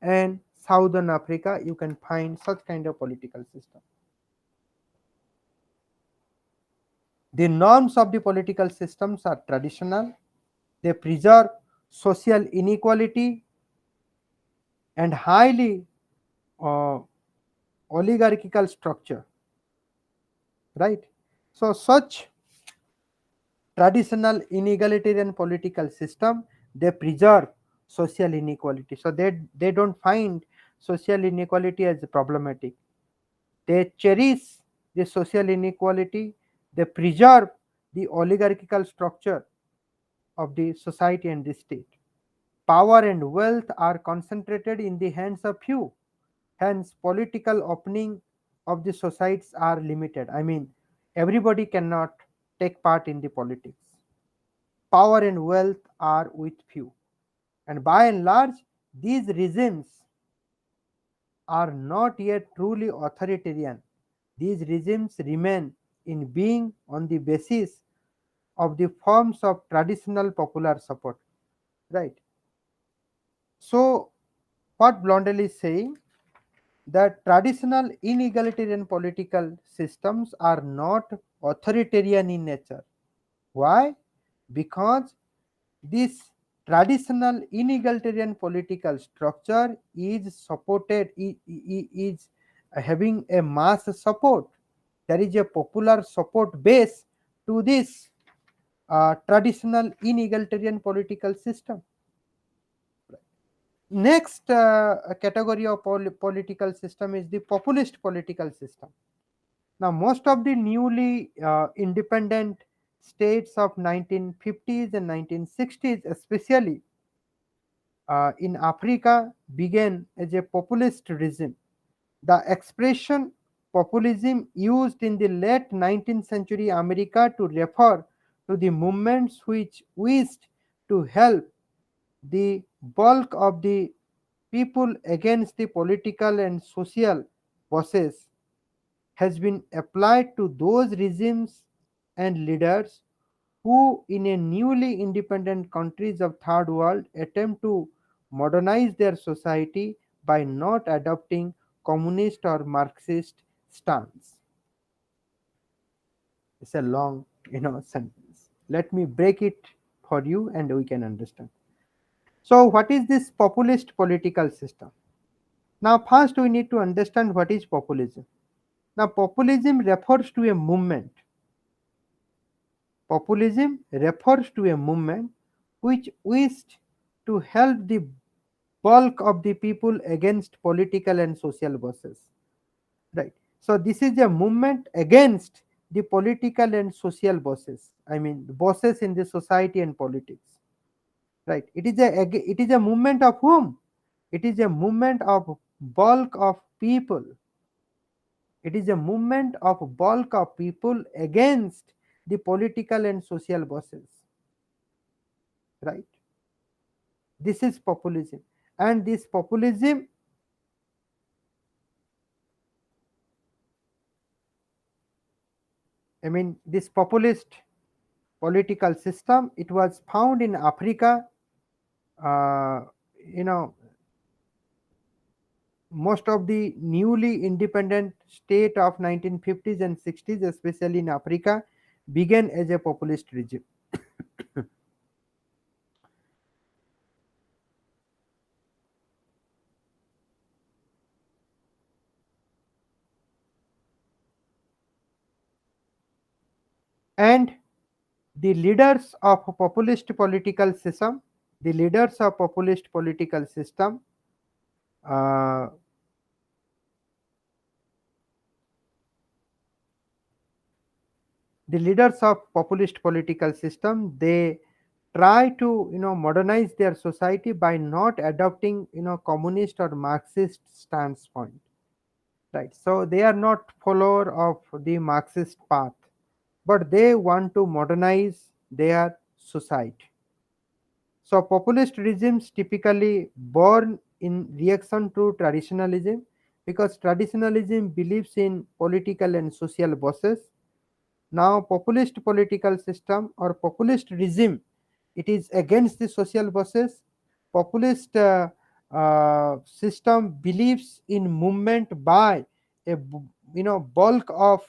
and Southern Africa. You can find such kind of political system. The norms of the political systems are traditional. They preserve social inequality and highly uh, oligarchical structure, right? So such traditional inegalitarian political system, they preserve social inequality. So they don't find social inequality as problematic. They cherish the social inequality, they preserve the oligarchical structure of the society and the state. Power and wealth are concentrated in the hands of few. Hence, political opening of the societies are limited. I mean, everybody cannot take part in the politics. Power and wealth are with few. And by and large, these regimes are not yet truly authoritarian. These regimes remain in being on the basis of the forms of traditional popular support. Right. So, what Blondel is saying, that traditional inegalitarian political systems are not authoritarian in nature. Why? Because this traditional inegalitarian political structure is supported, is having a mass support. There is a popular support base to this traditional inegalitarian political system. Next category of political system is the populist political system. Now, most of the newly independent states of 1950s and 1960s, especially in Africa, began as a populist regime. The expression populism used in the late 19th century America to refer to the movements which wished to help the bulk of the people against the political and social bosses, has been applied to those regimes and leaders who in a newly independent countries of third world attempt to modernize their society by not adopting communist or marxist stance. It's a long sentence. Let me break it for you and we can understand. So what is this populist political system? Now first we need to understand what is populism. Now populism refers to a movement. Populism refers to a movement which wished to help the bulk of the people against political and social bosses. Right. So this is a movement against the political and social bosses. I mean, the bosses in the society and politics. Right. It is a movement of whom? It is a movement of bulk of people. It is a movement of bulk of people against the political and social bosses. Right. This is populism. And this populism, I mean, this populist political system, it was found in Africa. Uh, you know, most of the newly independent state of 1950s and 60s, especially in Africa, began as a populist regime. And the leaders of populist political system, the leaders of populist political system, uh, the leaders of populist political system, they try to modernize their society by not adopting communist or Marxist standpoint. Right. So they are not follower of the Marxist path, but they want to modernize their society. So populist regimes typically born in reaction to traditionalism, because traditionalism believes in political and social bosses. Now populist political system or populist regime, it is against the social bosses. Populist system believes in movement by a bulk of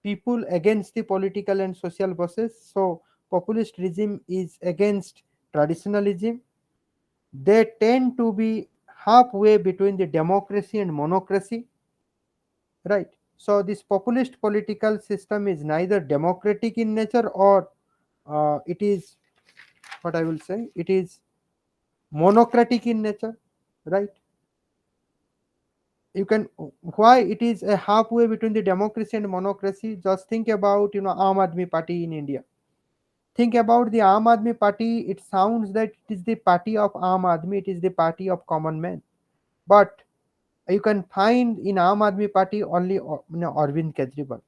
people against the political and social bosses. So populist regime is against traditionalism. They tend to be halfway between the democracy and monocracy. Right. So this populist political system is neither democratic in nature or it is, what I will say, it is monocratic in nature. Right. You can, why it is a halfway between the democracy and monocracy? Just think about, Aam Aadmi Party in India. Think about the Aam Aadmi Party. It sounds that it is the party of Aam Aadmi, it is the party of common man. But you can find in Aam Aadmi Party only Arvind Kejriwal.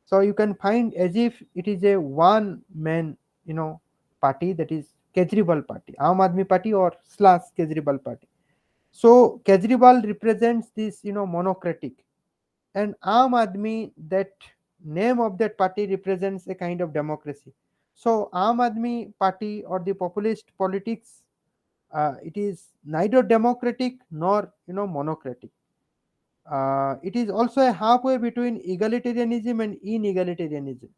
So you can find as if it is a one man, party, that is Kejriwal Party, Aam Aadmi Party or slash Kejriwal Party. So Kejriwal represents this, monocratic, and Aam Aadmi, that name of that party represents a kind of democracy. So Aam Aadmi Party or the populist politics, it is neither democratic nor, monocratic. It is also a halfway between egalitarianism and inegalitarianism,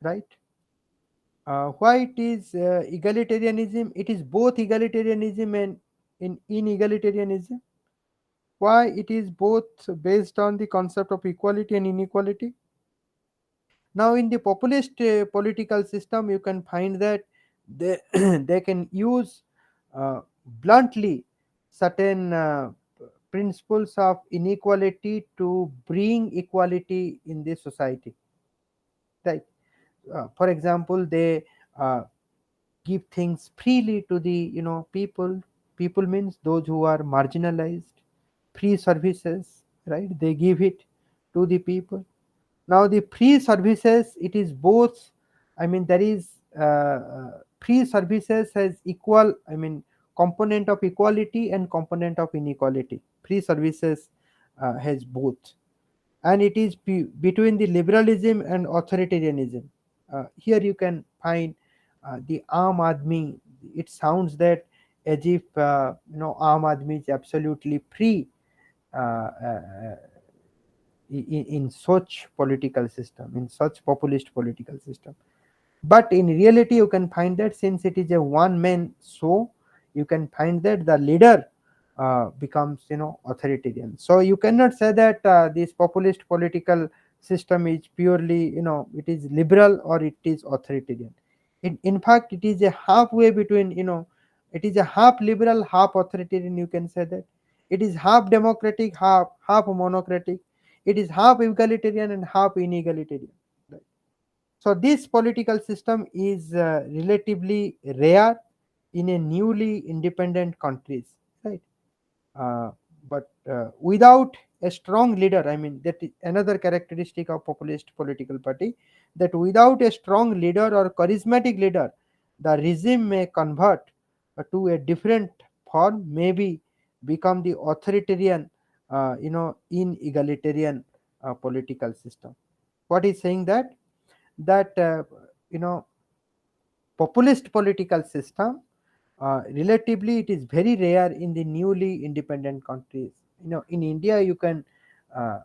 right? Why it is egalitarianism? It is both egalitarianism and in inegalitarianism. Why it is both based on the concept of equality and inequality? Now, in the populist political system, you can find that they, they can use bluntly certain principles of inequality to bring equality in the society. Right? For example, they uh, give things freely to the, people. People means those who are marginalized. Free services, right? They give it to the people. Now the free services, it is both, I mean there is free services has equal, I mean component of equality and component of inequality. Free services has both, and it is between the liberalism and authoritarianism. Here you can find the Aam Aadmi. It sounds that as if Aam Aadmi is absolutely free in such political system, in such populist political system. But in reality, you can find that since it is a one man show, you can find that the leader becomes, authoritarian. So you cannot say that this populist political system is purely, it is liberal or it is authoritarian. In fact, it is a halfway between, it is a half liberal, half authoritarian. You can say that it is half democratic, half monocratic. It is half egalitarian and half inegalitarian. Right? So this political system is relatively rare in a newly independent countries, right? Uh, but without a strong leader, I mean that is another characteristic of populist political party, that without a strong leader or charismatic leader, the regime may convert to a different form, maybe become the authoritarian, in egalitarian political system. What is saying that you know populist political system, relatively it is very rare in the newly independent countries. In India you can, uh,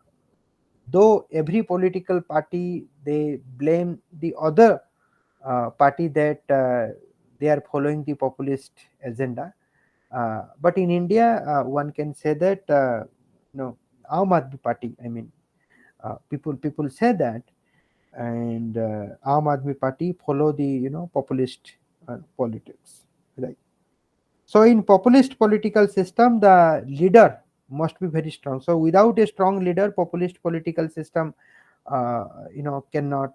though every political party they blame the other party that they are following the populist agenda, but in India one can say that you know Aam Aadmi Party, I mean people say that, and Aam Aadmi Party follow the populist politics, right? So in populist political system, the leader must be very strong. So without a strong leader, populist political system, cannot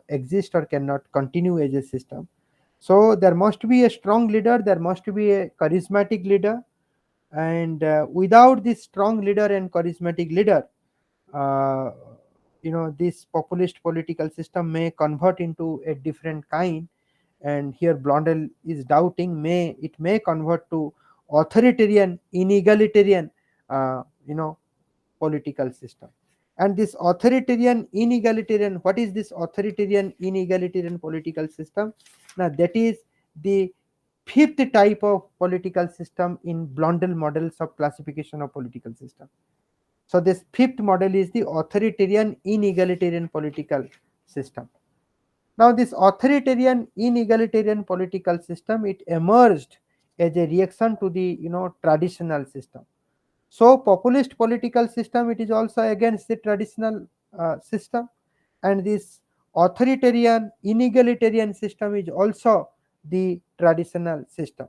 exist or cannot continue as a system. So there must be a strong leader. There must be a charismatic leader, and without this strong leader and charismatic leader, uh, this populist political system may convert into a different kind. And here Blondel is doubting, may convert to authoritarian, inegalitarian, uh, you know political system. And this authoritarian, inegalitarian, what is this authoritarian, inegalitarian political system? Now that is the fifth type of political system in Blondel models of classification of political system. So this fifth model is the authoritarian, inegalitarian political system. Now, this authoritarian, inegalitarian political system, it emerged as a reaction to the traditional system. So, populist political system, it is also against the traditional system, and this authoritarian, inegalitarian system is also the traditional system.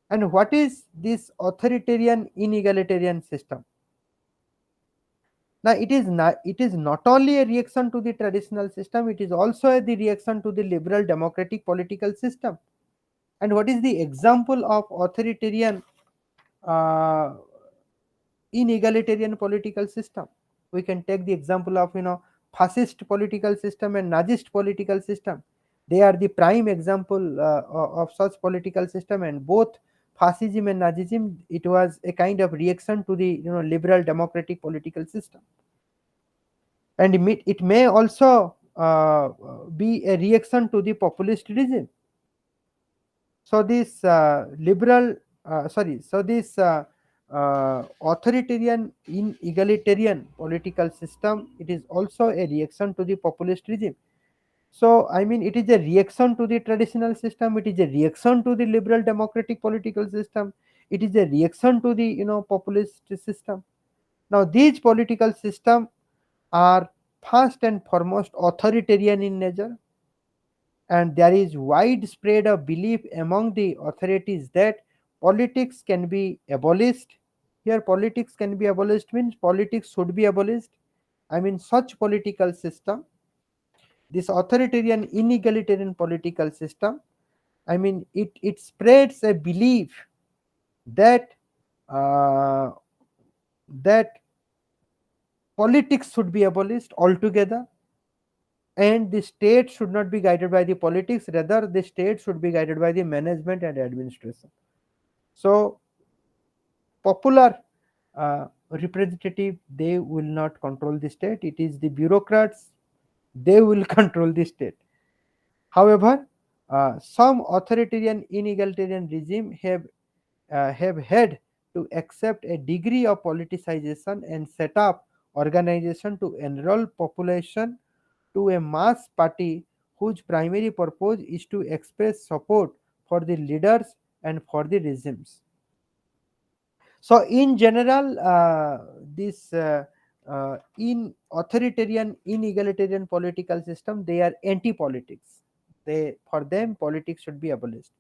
And what is this authoritarian, inegalitarian system? Now it is not only a reaction to the traditional system, it is also the reaction to the liberal democratic political system. And what is the example of authoritarian uh, inegalitarian political system? We can take the example of fascist political system and Nazist political system. They are the prime example of such political system, and both fascism and Nazism, it was a kind of reaction to the liberal democratic political system. And it may also be a reaction to the populist regime. So this liberal sorry so this authoritarian in egalitarian political system, it is also a reaction to the populist regime. So I mean, it is a reaction to the traditional system, it is a reaction to the liberal democratic political system, it is a reaction to the populist system. Now these political systems are first and foremost authoritarian in nature, and there is widespread of belief among the authorities that politics can be abolished. Here politics can be abolished means politics should be abolished. I mean, such political system, this authoritarian inegalitarian political system, I mean, it spreads a belief that uh, that politics should be abolished altogether, and the state should not be guided by the politics, rather the state should be guided by the management and administration. So popular representative, they will not control the state, it is the bureaucrats, they will control the state. However, some authoritarian inegalitarian regime have had to accept a degree of politicization and set up organization to enroll population to a mass party whose primary purpose is to express support for the leaders and for the regimes. So, in general, this in authoritarian, inegalitarian political system, they are anti-politics. They, for them, politics should be abolished.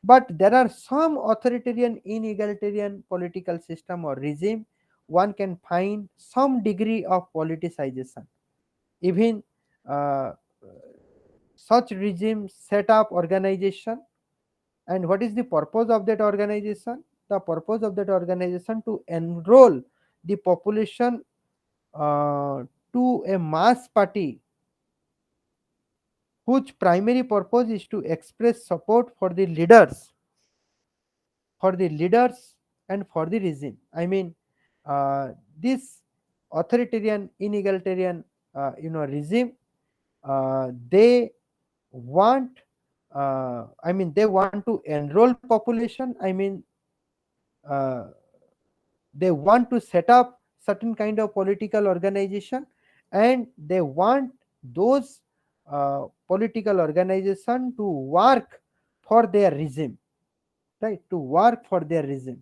But there are some authoritarian, inegalitarian political system or regime. One can find some degree of politicization. Even uh, such regimes set up organization, and what is the purpose of that organization? The purpose of that organization to enroll the population uh, to a mass party whose primary purpose is to express support for the leaders and for the regime. I mean, this authoritarian inegalitarian regime, they want they want to enroll population. I mean, uh, they want to set up certain kind of political organization, and they want those political organization to work for their regime, right? To work for their regime,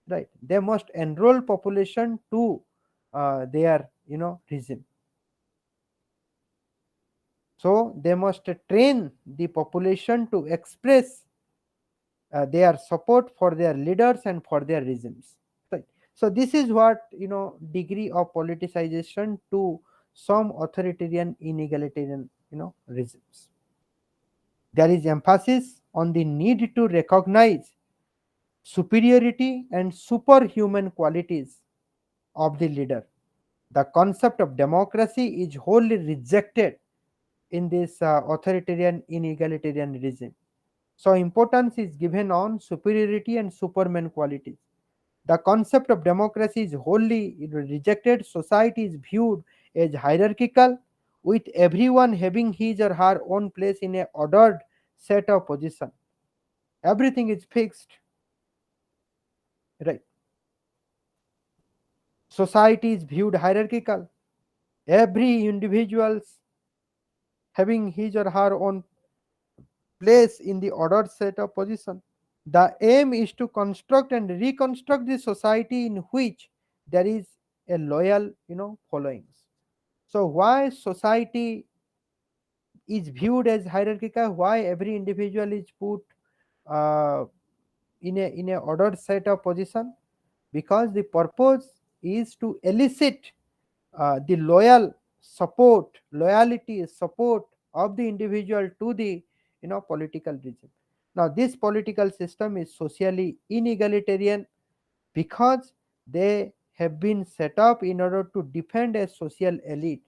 right? They must enroll population to their regime. So they must train the population to express their support for their leaders and for their regimes, right? So this is what degree of politicization to some authoritarian inegalitarian regimes. There is emphasis on the need to recognize superiority and superhuman qualities of the leader. The concept of democracy is wholly rejected in this authoritarian inegalitarian regime. So importance is given on superiority and superman qualities. The concept of democracy is wholly rejected. Society is viewed as hierarchical, with everyone having his or her own place in a ordered set of position. Everything is fixed, right? Society is viewed hierarchical. Every individuals having his or her own place in the ordered set of position. The aim is to construct and reconstruct the society in which there is a loyal, followings. So why society is viewed as hierarchical? Why every individual is put uh, in a ordered set of position? Because the purpose is to elicit the loyalty support of the individual to the political regime. Now this political system is socially inegalitarian because they have been set up in order to defend a social elite.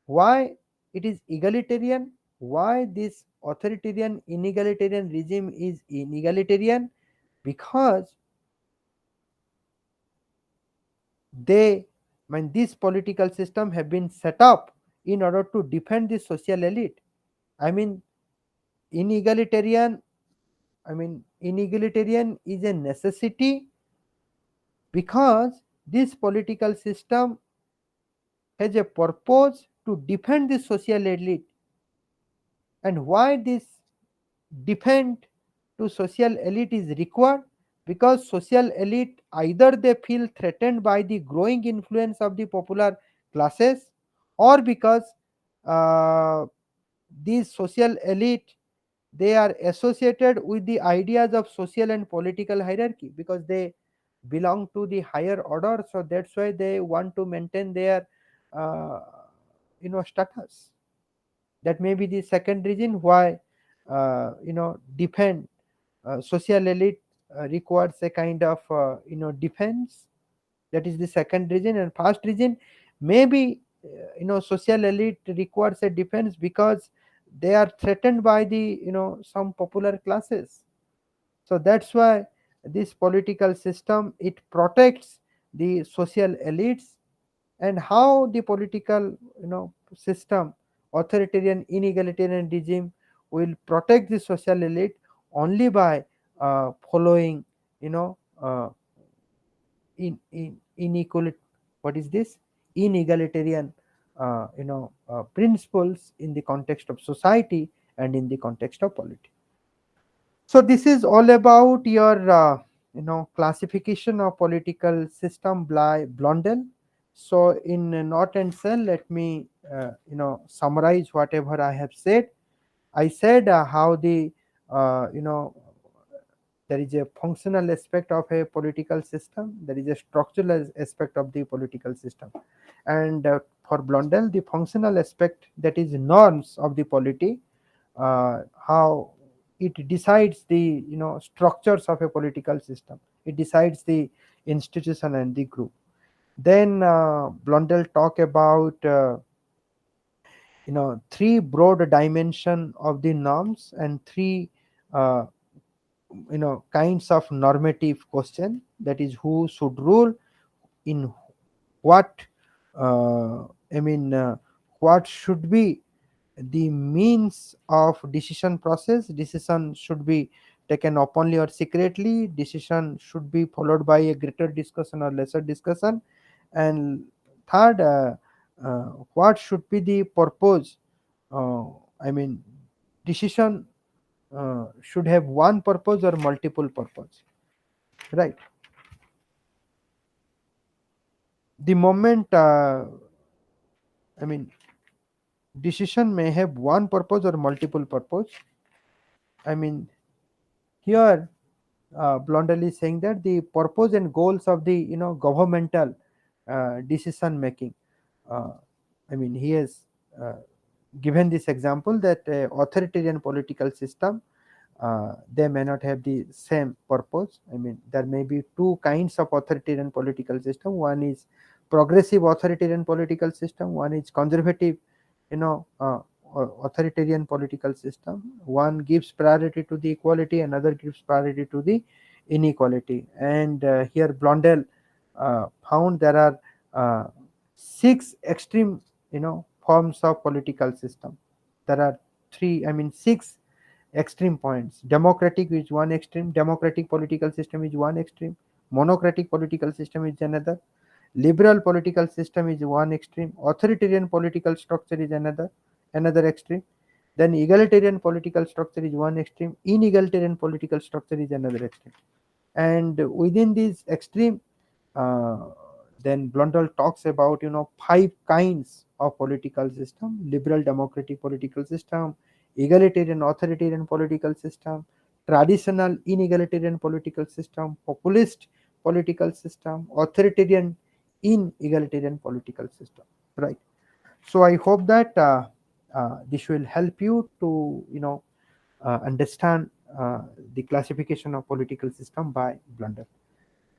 Why it is egalitarian? Why this authoritarian inegalitarian regime is inegalitarian? Because they, I mean, this political system have been set up in order to defend the social elite. I mean, inegalitarian. Inegalitarian is a necessity because this political system has a purpose to defend the social elite. And why this defend to social elite is required? Because social elite, either they feel threatened by the growing influence of the popular classes, or because uh, these social elite, they are associated with the ideas of social and political hierarchy because they belong to the higher order, so that's why they want to maintain their uh, status. That may be the second reason why defend social elite requires a kind of defense. That is the second reason. And first reason, maybe social elite requires a defense because they are threatened by the some popular classes. So that's why this political system, it protects the social elites. And how the political system, authoritarian inegalitarian regime, will protect the social elite? Only by following you know uh, in inequality, what is this, inegalitarian principles in the context of society and in the context of politics. So this is all about your classification of political system by Blondel. So in a nutshell, let me summarize whatever I have said. I said how the there is a functional aspect of a political system, there is a structural aspect of the political system, and for Blondel, the functional aspect, that is norms of the polity, how it decides the structures of a political system, it decides the institution and the group. Then Blondel talk about three broad dimension of the norms and three uh, kinds of normative question, that is who should rule in what, uh, I mean what should be the means of decision process. Decision should be taken openly or secretly. Decision should be followed by a greater discussion or lesser discussion. And third, what should be the purpose, uh, I mean decision should have one purpose or multiple purpose, right? The moment, I mean decision may have one purpose or multiple purpose. I mean, here Blondel is saying that the purpose and goals of the governmental decision making. Uh, I mean, he has uh, given this example that authoritarian political system, they may not have the same purpose. I mean, there may be two kinds of authoritarian political system. One is progressive authoritarian political system. One is conservative, you know, uh, authoritarian political system. One gives priority to the equality, another gives priority to the inequality. And here Blondel found there are six extreme, forms of political system. There are six extreme points. Democratic is one extreme, democratic political system is one extreme, monocratic political system is another, liberal political system is one extreme, authoritarian political structure is another extreme, then egalitarian political structure is one extreme, inegalitarian political structure is another extreme. And within this extreme, uh, then Blondel talks about five kinds of political system: liberal democratic political system, egalitarian authoritarian political system, traditional inegalitarian political system, populist political system, authoritarian inegalitarian political system. right? So I hope that this will help you to understand the classification of political system by Blondel.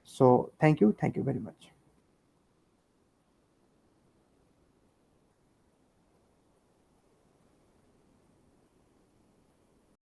So thank you very much.